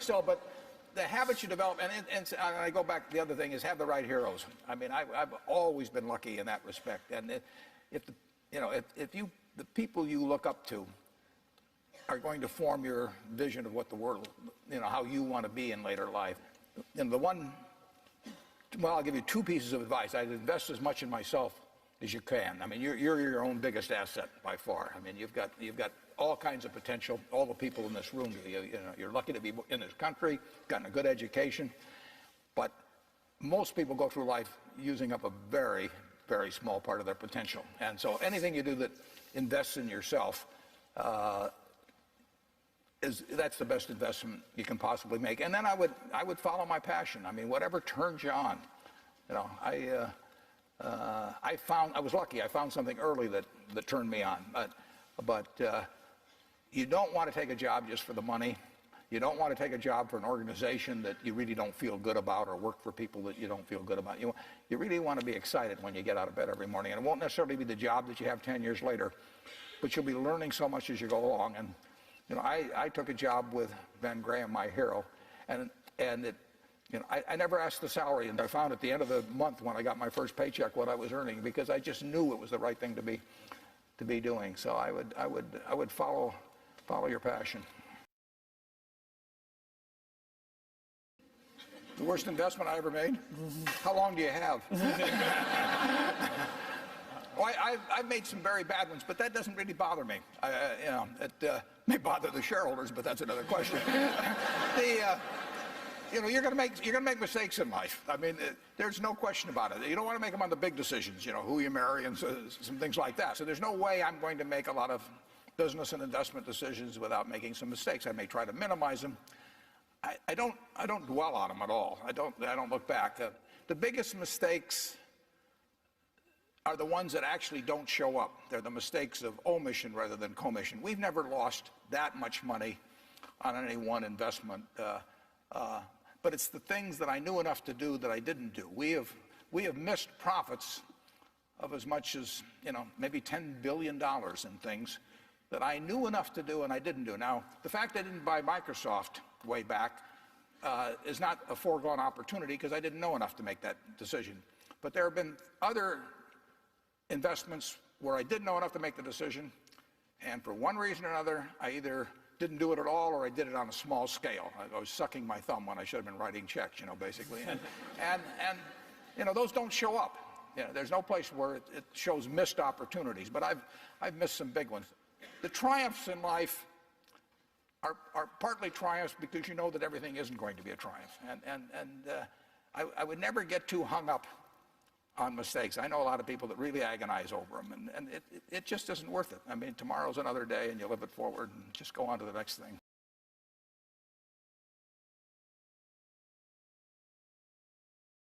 So, but the habits you develop, and I go back, the other thing is have the right heroes. I mean, I've always been lucky in that respect. And if the people you look up to are going to form your vision of what the world, how you want to be in later life. And I'll give you two pieces of advice. I'd invest as much in myself as you can. I mean, you're your own biggest asset by far. I mean, you've got all kinds of potential. All the people in this room, you're lucky to be in this country, gotten a good education, but most people go through life using up a very, very small part of their potential. And so anything you do that invests in yourself, that's the best investment you can possibly make. And then I would follow my passion. I mean, whatever turns you on. I was lucky. I found something early that turned me on. But you don't want to take a job just for the money. You don't want to take a job for an organization that you really don't feel good about, or work for people that you don't feel good about. You really want to be excited when you get out of bed every morning. And it won't necessarily be the job that you have 10 years later, but you'll be learning so much as you go along. And I took a job with Van Graham, my hero, and I never asked the salary, and I found at the end of the month when I got my first paycheck what I was earning, because I just knew it was the right thing to be doing. So I would follow your passion. The worst investment I ever made? How long do you have? Well, I've made some very bad ones, but that doesn't really bother me. It may bother the shareholders, but that's another question. You're going to make mistakes in life. I mean, there's no question about it. You don't want to make them on the big decisions, who you marry and some things like that. So there's no way I'm going to make a lot of business and investment decisions without making some mistakes. I may try to minimize them. I don't dwell on them at all. I don't look back. The biggest mistakes are the ones that actually don't show up. They're the mistakes of omission rather than commission. We've never lost that much money on any one investment, but it's the things that I knew enough to do that I didn't do. We have missed profits of as much as maybe $10 billion in things that I knew enough to do and I didn't do. Now, the fact I didn't buy Microsoft way back is not a foregone opportunity, because I didn't know enough to make that decision. But there have been other investments where I did know enough to make the decision, and for one reason or another, I either didn't do it at all or I did it on a small scale. I was sucking my thumb when I should have been writing checks, basically. And those don't show up. There's no place where it shows missed opportunities, but I've missed some big ones. The triumphs in life are partly triumphs because you know that everything isn't going to be a triumph. I would never get too hung up on mistakes. I know a lot of people that really agonize over them, and it just isn't worth it. I mean, tomorrow's another day, and you live it forward and just go on to the next thing.